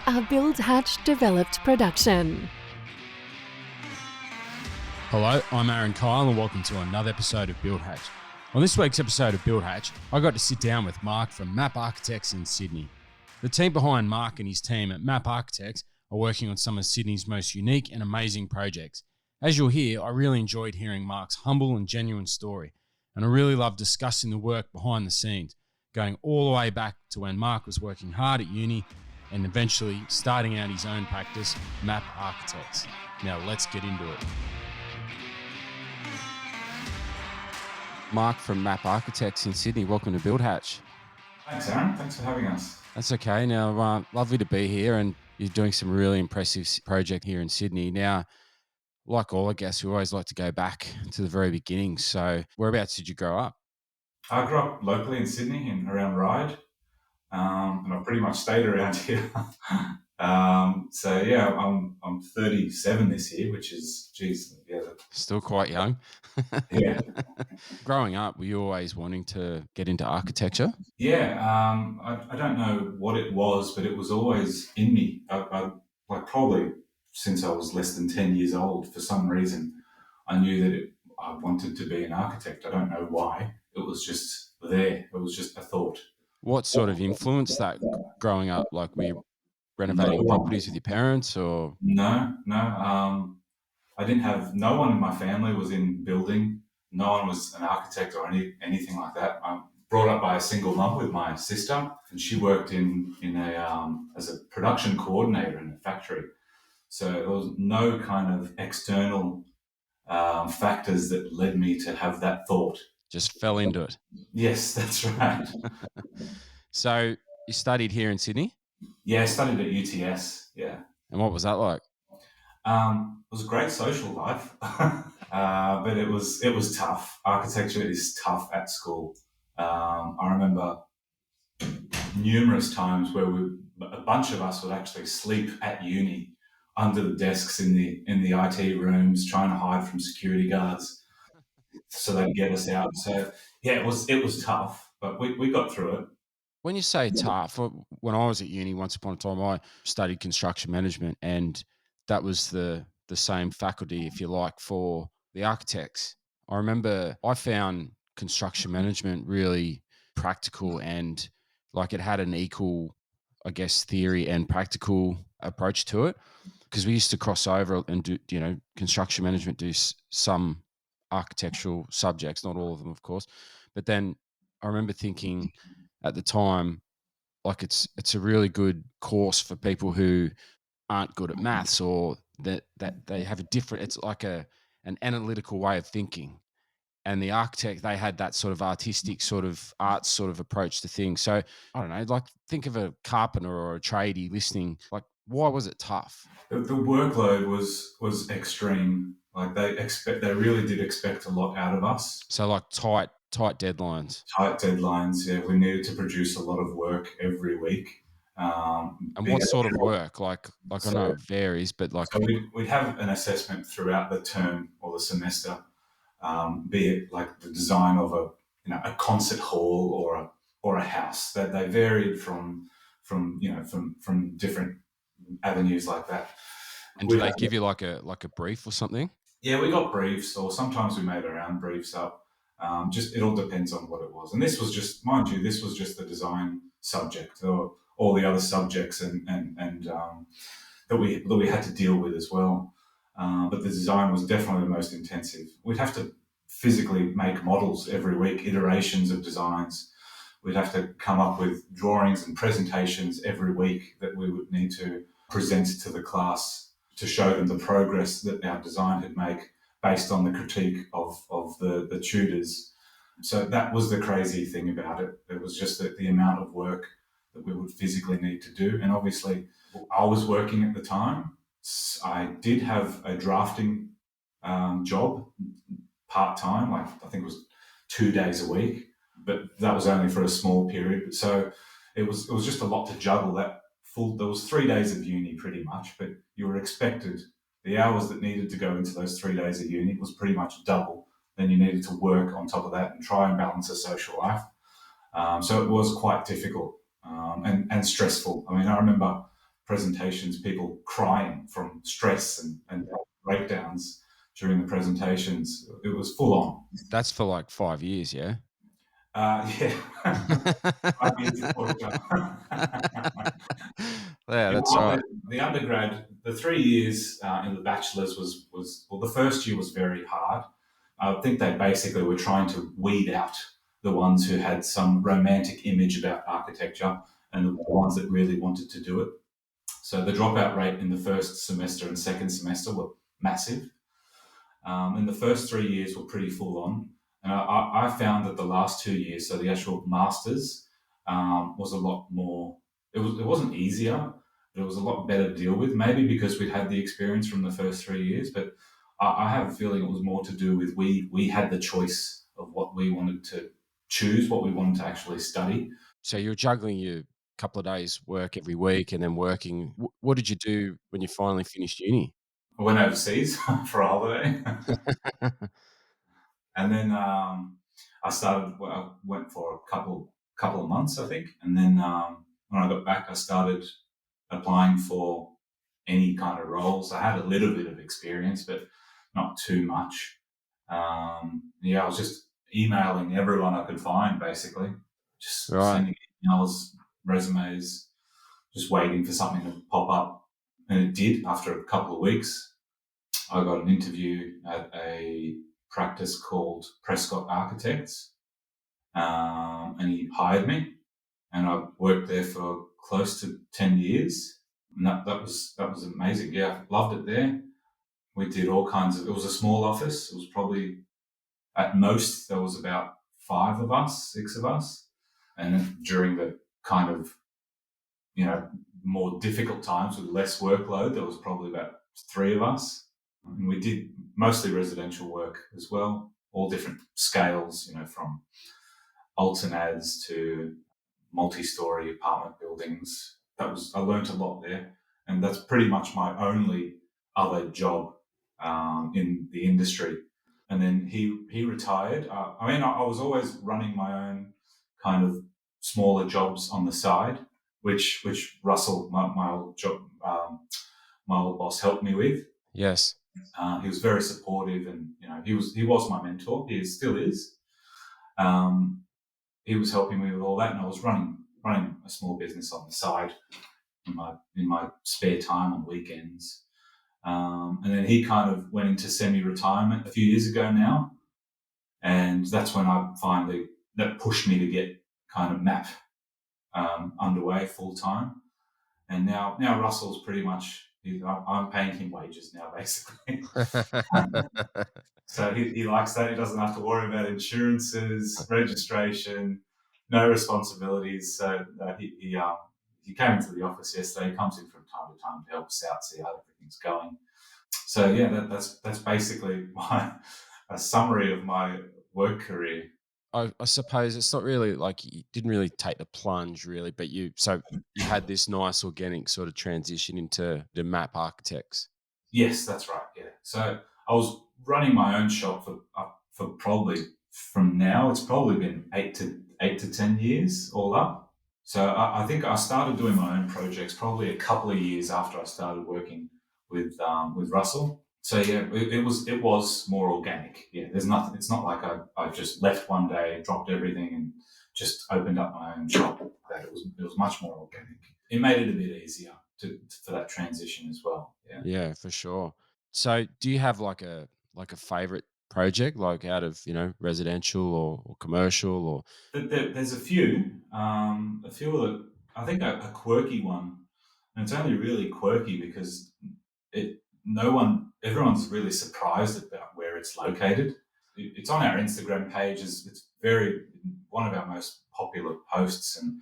A Build Hatch developed production. Hello, I'm Aaron Kyle and welcome to another episode of Build Hatch. On this week's episode of Build Hatch, I got to sit down with Mark from Map Architects in Sydney. The team behind Mark and his team at Map Architects are working on some of Sydney's most unique and amazing projects. As you'll hear, I really enjoyed hearing Mark's humble and genuine story, and I really loved discussing the work behind the scenes, going all the way back to when Mark was working hard at uni and eventually starting out his own practice, Map Architects. Now let's get into it. Mark from Map Architects in Sydney, welcome to Build Hatch. Thanks, Aaron. Thanks for having us. That's okay. Now, lovely to be here, and you're doing some really impressive project here in Sydney. Now, like all, I guess, we always like to go back to the very beginning. So whereabouts did you grow up? I grew up locally in Sydney, around Ryde, and I've pretty much stayed around here. I'm 37 this year, which is, Still quite young. Yeah. Growing up, were you always wanting to get into architecture? Yeah, I don't know what it was, but it was always in me. I probably since I was less than 10 years old, for some reason, I knew that I wanted to be an architect. I don't know why. It was just there. It was just a thought. What sort of influenced that growing up? Like, were you renovating properties with your parents or? No. I didn't have, no one in my family was in building. No one was an architect or anything like that. I'm brought up by a single mum with my sister, and she worked as a production coordinator in a factory. So there was no kind of external factors that led me to have that thought. Just fell into it. Yes, that's right. So you studied here in Sydney? Yeah, I studied at UTS, yeah. And what was that like? It was a great social life, but it was tough. Architecture is tough at school. I remember numerous times where a bunch of us would actually sleep at uni under the desks in the IT rooms, trying to hide from security guards so they'd get us out. So yeah, it was tough, but we got through it. When you say tough, when I was at uni once upon a time, I studied construction management, and that was the same faculty, if you like, for the architects. I remember I found construction management really practical, and like it had an equal, I guess, theory and practical approach to it, because we used to cross over and do, construction management, do some architectural subjects, not all of them, of course. But then I remember thinking at the time, like it's a really good course for people who aren't good at maths, or that they have a different, it's like an analytical way of thinking. And the architect, they had that sort of artistic sort of arts sort of approach to things. So I don't know, like think of a carpenter or a tradie listening, like why was it tough? The workload was extreme. Like they really did expect a lot out of us. So like tight deadlines. Tight deadlines, yeah. We needed to produce a lot of work every week. And what sort of work? Like I know it varies, but like... So we'd have an assessment throughout the term or the semester, be it like the design of a concert hall or a house. That they varied from different avenues like that. And do they give you like a brief or something? Yeah, we got briefs, or sometimes we made our own briefs up. Just it all depends on what it was. And this was just, mind you, this was just the design subject. There were all the other subjects and that we had to deal with as well. But the design was definitely the most intensive. We'd have to physically make models every week, iterations of designs. We'd have to come up with drawings and presentations every week that we would need to present to the class to show them the progress that our design had made based on the critique of the tutors. So that was the crazy thing about it. It was just the amount of work that we would physically need to do. And obviously, I was working at the time. I did have a drafting job part-time, like I think it was 2 days a week, but that was only for a small period. So it was just a lot to juggle. There was 3 days of uni pretty much, but you were expected, the hours that needed to go into those 3 days of uni was pretty much double. Then you needed to work on top of that and try and balance a social life. So it was quite difficult and stressful. I mean, I remember presentations, people crying from stress and breakdowns during the presentations. It was full on. That's for like 5 years, yeah? Yeah. 5 years of torture. Yeah, Yeah, that's well, right. the undergrad, the 3 years in the bachelor's was well, the first year was very hard. I think they basically were trying to weed out the ones who had some romantic image about architecture and the ones that really wanted to do it. So the dropout rate in the first semester and second semester were massive. And the first 3 years were pretty full on. And I found that the last 2 years, so the actual masters, was a lot more. It wasn't easier, but it was a lot better to deal with. Maybe because we'd had the experience from the first 3 years, but I have a feeling it was more to do with we had the choice of what we wanted to choose, what we wanted to actually study. So you're juggling your couple of days work every week and then working. What did you do when you finally finished uni? I went overseas for a holiday. And then I started. Well, I went for a couple of months, I think, and then when I got back, I started applying for any kind of roles. I had a little bit of experience, but not too much. Yeah, I was just emailing everyone I could find, basically, just Right. sending emails, resumes, just waiting for something to pop up, and it did. After a couple of weeks, I got an interview at a practice called Prescott Architects, and he hired me, and I worked there for close to 10 years, and that was amazing. Yeah, loved it there. We did all kinds of. It was a small office. It was probably at most there was about five of us, six of us, and during the kind of more difficult times with less workload, there was probably about three of us. And we did mostly residential work as well, all different scales, from Altonads to multi-story apartment buildings. I learned a lot there, and that's pretty much my only other job in the industry. And then he retired. I was always running my own kind of smaller jobs on the side, which Russell, my old job, my old boss, helped me with. Yes. He was very supportive, and he was my mentor. He still is. Um, he was helping me with all that, and I was running a small business on the side in my spare time on weekends. And then he kind of went into semi-retirement a few years ago now, and that's when that pushed me to get kind of MAP underway full time. And now Russell's pretty much, I'm paying him wages now, basically. So he likes that. He doesn't have to worry about insurances, registration, no responsibilities. So he came into the office yesterday. He comes in from time to time to help us out, see how everything's going. So yeah, that's basically a summary of my work career. I suppose it's not really like you didn't really take the plunge, really, but you had this nice organic sort of transition into the map architects. Yes, that's right. Yeah. So I was running my own shop for probably, from now, it's probably been 8 to 10 years all up. So I think I started doing my own projects probably a couple of years after I started working with Russell. So yeah, it was more organic. Yeah, there's nothing. It's not like I just left one day, dropped everything, and just opened up my own shop. That it was much more organic. It made it a bit easier for that transition as well. Yeah. Yeah, for sure. So do you have like a favorite project, like out of, residential or commercial or? There's a few that I think a quirky one, and it's only really quirky because everyone's really surprised about where it's located. It's on our Instagram page. It's very one of our most popular posts, and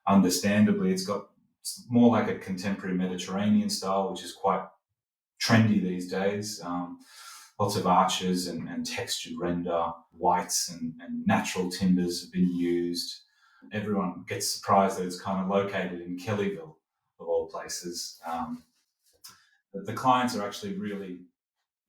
understandably, it's more like a contemporary Mediterranean style, which is quite trendy these days. Lots of arches and textured render, whites and natural timbers have been used. Everyone gets surprised that it's kind of located in Kellyville, of all places. The clients are actually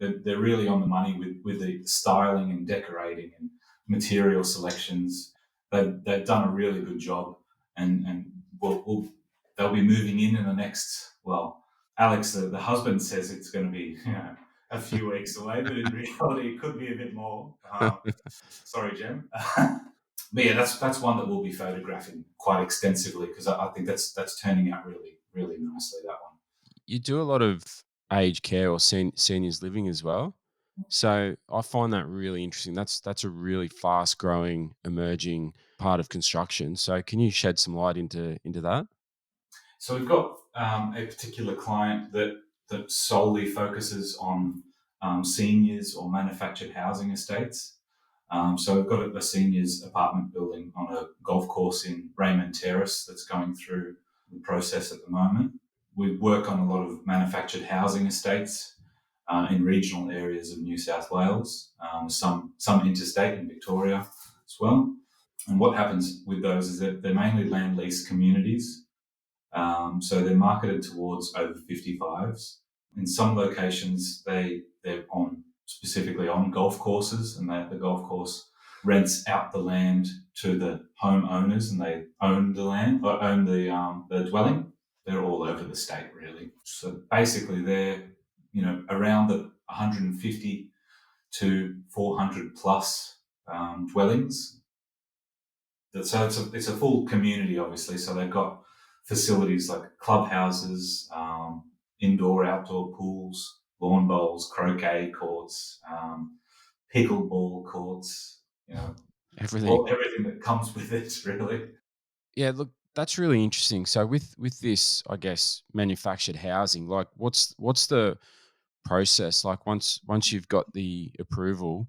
they're really on the money with the styling and decorating and material selections. They've done a really good job, and they'll be moving in the next, well, Alex, the husband says it's going to be a few weeks away, but in reality, it could be a bit more. Sorry, Jem. But yeah, that's one that we'll be photographing quite extensively because I think that's turning out really, really nicely, that one. You do a lot of aged care or seniors living as well. So I find that really interesting. That's a really fast growing, emerging part of construction. So can you shed some light into that? So we've got a particular client that solely focuses on seniors or manufactured housing estates. So we've got a seniors apartment building on a golf course in Raymond Terrace that's going through the process at the moment. We work on a lot of manufactured housing estates in regional areas of New South Wales, some interstate in Victoria as well. And what happens with those is that they're mainly land lease communities. So they're marketed towards over 55s. In some locations, they're on specifically on golf courses, and the golf course rents out the land to the homeowners, and they own the land or own the dwelling. They're all over the state, really. So basically, they're around the 150 to 400 plus dwellings. So it's a full community, obviously. So they've got facilities like clubhouses, indoor, outdoor pools, lawn bowls, croquet courts, pickleball courts. Everything. Everything that comes with it, really. Yeah, look, that's really interesting. So with this, I guess, manufactured housing, like what's the process like once you've got the approval?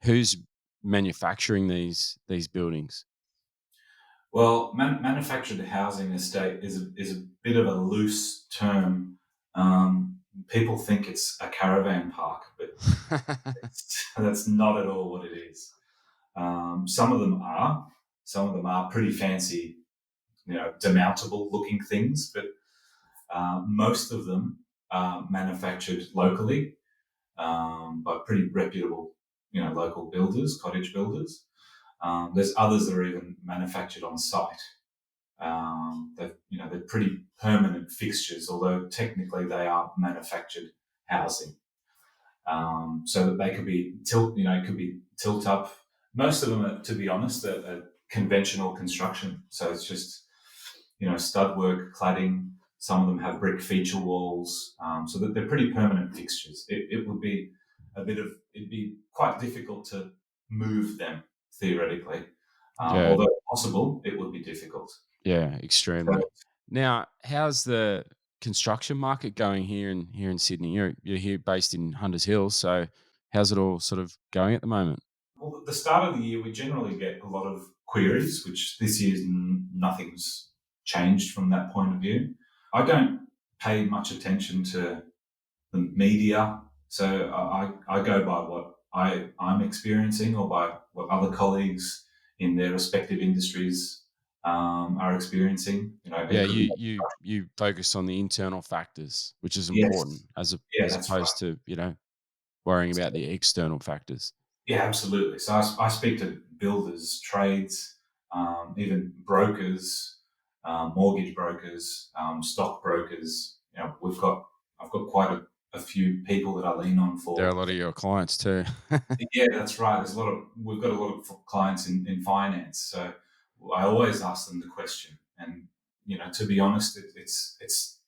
Who's manufacturing these buildings? Well, manufactured housing estate is a bit of a loose term. People think it's a caravan park, but that's not at all what it is. Some of them are. Some of them are pretty fancy, demountable looking things, but most of them are manufactured locally by pretty reputable, local builders, cottage builders. There's others that are even manufactured on site. They're pretty permanent fixtures, although technically they are manufactured housing. So that they could be tilt up. Most of them, to be honest, are conventional construction. So it's just stud work, cladding. Some of them have brick feature walls, so that they're pretty permanent fixtures. It would be it'd be quite difficult to move them theoretically. Yeah, Although possible, it would be difficult. yeah, So, extremely. Now, how's the construction market going here in Sydney? You're here based in Hunters Hill, so how's it all sort of going at the moment? well, at the start of the year, we generally get a lot of queries, which this year nothing's changed from that point of view. I don't pay much attention to the media, so I go by what I'm experiencing or by what other colleagues in their respective industries are experiencing. Yeah, It could be, you focus on the internal factors, which is important yes, yeah, as that's right. opposed to, worrying about the external factors. Yeah, absolutely. So I speak to builders, trades, even brokers, mortgage brokers, stock brokers. I've got quite a few people that I lean on There are a for. lot of your clients too. Yeah, that's right. We've got a lot of clients in finance. So I always ask them the question, and to be honest, it's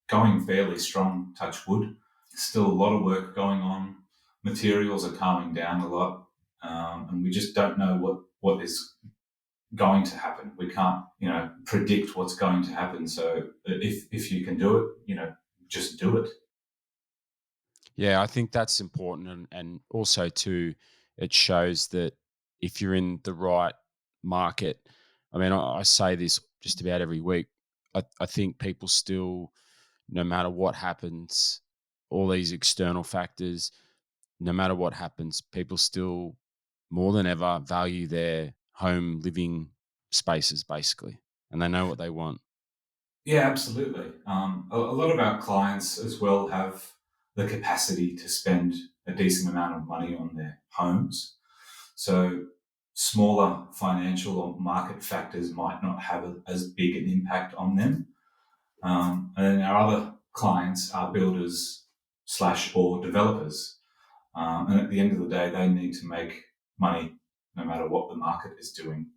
going fairly strong. Touch wood. Still a lot of work going on. Materials are calming down a lot, and we just don't know what is going to happen. We can't, predict what's going to happen. So if you can do it, just do it. Yeah, I think that's important, and also too, it shows that if you're in the right market, I mean, I say this just about every week. I think people still, no matter what happens, all these external factors, no matter what happens, people still more than ever value their home living spaces basically, and they know what they want. Yeah, absolutely. A lot of our clients as well have the capacity to spend a decent amount of money on their homes. So smaller financial or market factors might not have as big an impact on them. And then our other clients are builders slash or developers. And at the end of the day, they need to make money no matter what the market is doing.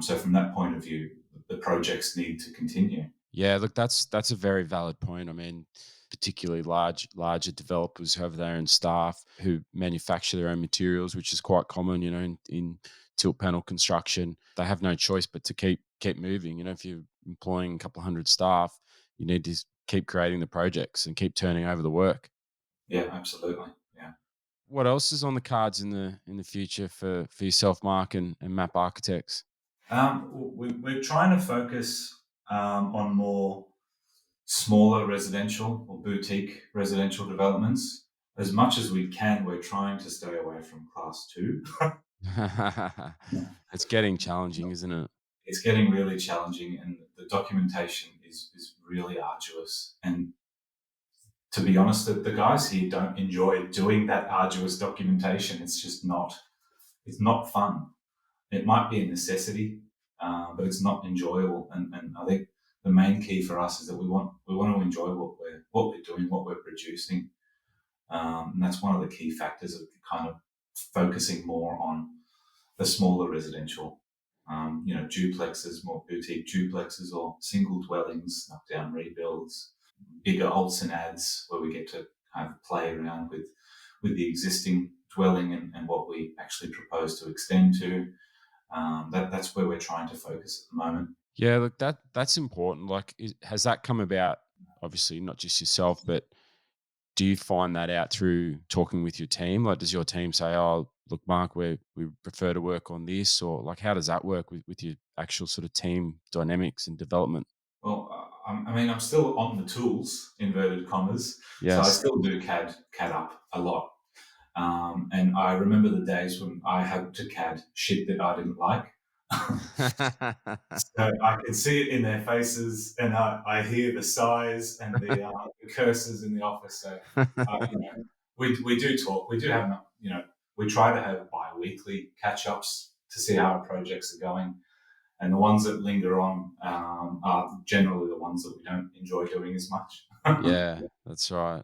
So from that point of view, the projects need to continue. Yeah, look, that's a very valid point. I mean, particularly larger developers who have their own staff who manufacture their own materials, which is quite common, in tilt panel construction. They have no choice but to keep moving. If you're employing a couple of hundred staff, you need to keep creating the projects and keep turning over the work. Yeah, absolutely. Yeah. What else is on the cards in the future for yourself, Mark, and Map Architects? We're trying to focus on more smaller residential or boutique residential developments. As much as we can, we're trying to stay away from class two. It's getting challenging, isn't it? It's getting really challenging, and the documentation is really arduous. And to be honest, the guys here don't enjoy doing that arduous documentation. It's not fun. It might be a necessity, but it's not enjoyable. And I think the main key for us is that we want to enjoy what we're doing, what we're producing, and that's one of the key factors of kind of focusing more on the smaller residential, duplexes, more boutique duplexes or single dwellings, knock down rebuilds, bigger alts and ads where we get to kind of play around with the existing dwelling and what we actually propose to extend to. That's where we're trying to focus at the moment. Yeah, look, that's important. Like, has that come about? Obviously, not just yourself, but do you find that out through talking with your team? Like, does your team say, "Oh, look, Mark, we prefer to work on this," or like, how does that work with your actual sort of team dynamics and development? Well, I'm still on the tools, inverted commas, so I Yes. still do CAD up a lot. And I remember the days when I had to CAD shit that I didn't like. So I can see it in their faces, and I hear the sighs and the curses in the office. So, we do talk. We do have, we try to have bi-weekly catch-ups to see how our projects are going. And the ones that linger on are generally the ones that we don't enjoy doing as much. Yeah, that's right.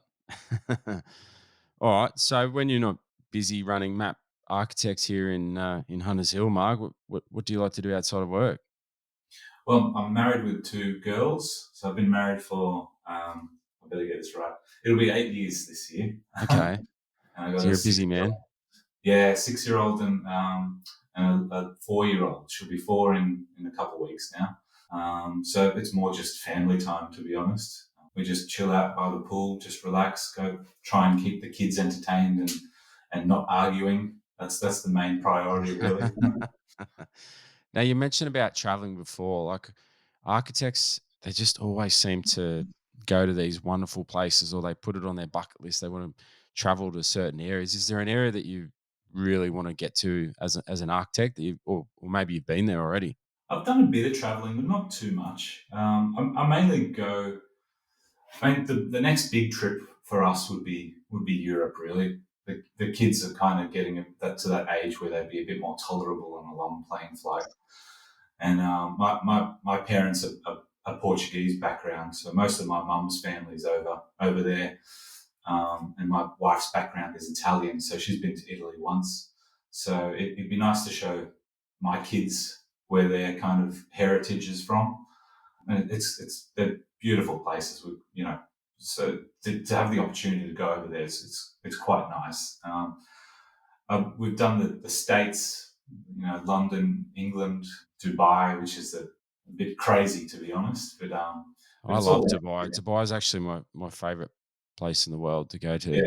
All right. So when you're not busy running Map Architects here in Hunters Hill, Mark, what do you like to do outside of work? Well, I'm married with two girls, so I've been married for I better get this right. It'll be 8 years this year. Okay. And I got So a you're a busy 6 year old. man. Yeah, 6 year old and a 4 year old. She'll be four in a couple of weeks now. So it's more just family time, to be honest. We just chill out by the pool, just relax, go try and keep the kids entertained and not arguing. That's the main priority, really. Now you mentioned about traveling before, like architects, they just always seem to go to these wonderful places or they put it on their bucket list. They want to travel to certain areas. Is there an area that you really want to get to as an architect that or maybe you've been there already? I've done a bit of traveling, but not too much. I mainly go. I think the next big trip for us would be Europe. Really, the kids are kind of getting to that age where they'd be a bit more tolerable on a long plane flight. And my parents are Portuguese background, so most of my mum's family's over there, and my wife's background is Italian, so she's been to Italy once. So it'd be nice to show my kids where their kind of heritage is from, and they're beautiful places. So to have the opportunity to go over there, it's quite nice. We've done the states, London, England, Dubai, which is a bit crazy to be honest, but I it's all love Dubai. Dubai is actually my favorite place in the world to go to. yeah,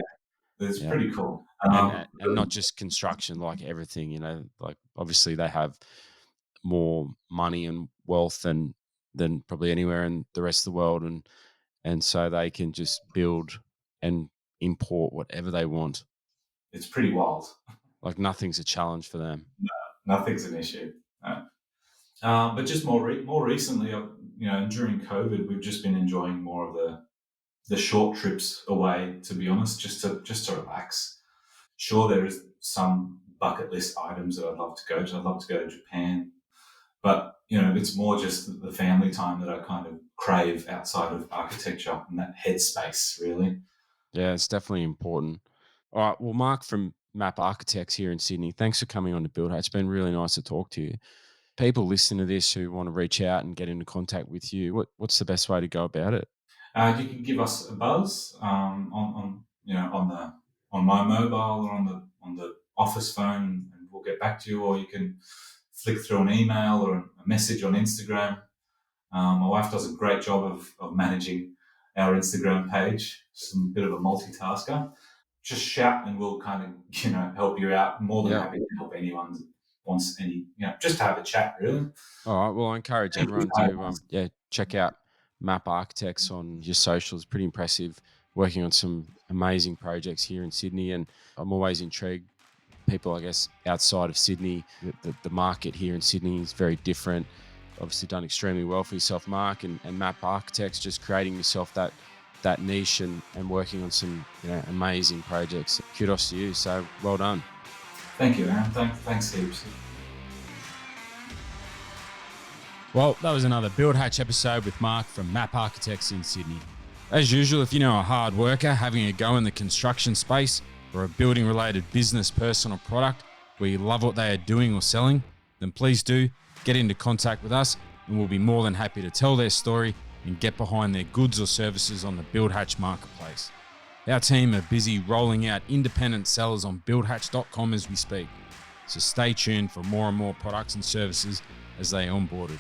it's Yeah. pretty cool. And not just construction, like everything, like obviously they have more money and wealth than probably anywhere in the rest of the world, and so they can just build and import whatever they want. It's pretty wild. Like nothing's a challenge for them. Nothing's an issue. But just more recently, during COVID, we've just been enjoying more of the short trips away. To be honest, just to relax. Sure, there is some bucket list items that I'd love to go to. I'd love to go to Japan, but it's more just the family time that I kind of crave outside of architecture and that headspace, really. Yeah, it's definitely important. All right. Well, Mark from Map Architects here in Sydney, thanks for coming on to Build Hatch. It's been really nice to talk to you. People listening to this who want to reach out and get into contact with you, what's the best way to go about it? You can give us a buzz on my mobile or on the office phone, and we'll get back to you. Or you can flick through an email or a message on Instagram. My wife does a great job of managing our Instagram page. She's a bit of a multitasker. Just shout and we'll kind of help you out. More than happy to help anyone that wants just to have a chat, really. All right. Well, I encourage everyone to check out Map Architects on your socials. Pretty impressive, working on some amazing projects here in Sydney, and I'm always intrigued. People, I guess, outside of Sydney, the market here in Sydney is very different. Obviously done extremely well for yourself, Mark, and Map Architects, just creating yourself that niche and working on some amazing projects. Kudos to you. So well done. Thank you, Aaron. Thanks heaps. Well, that was another Build Hatch episode with Mark from Map Architects in Sydney. As usual, if you know a hard worker having a go in the construction space or a building related business, person or product where you love what they are doing or selling, then please do get into contact with us and we'll be more than happy to tell their story and get behind their goods or services on the Build Hatch marketplace. Our team are busy rolling out independent sellers on buildhatch.com as we speak, so stay tuned for more and more products and services as they are onboarded.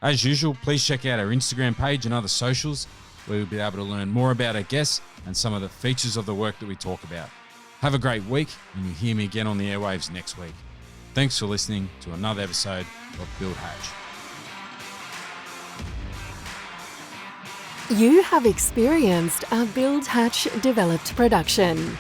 As usual, please check out our Instagram page and other socials where you'll be able to learn more about our guests and some of the features of the work that we talk about. Have a great week, and you'll hear me again on the airwaves next week. Thanks for listening to another episode of Build Hatch. You have experienced a Build Hatch developed production.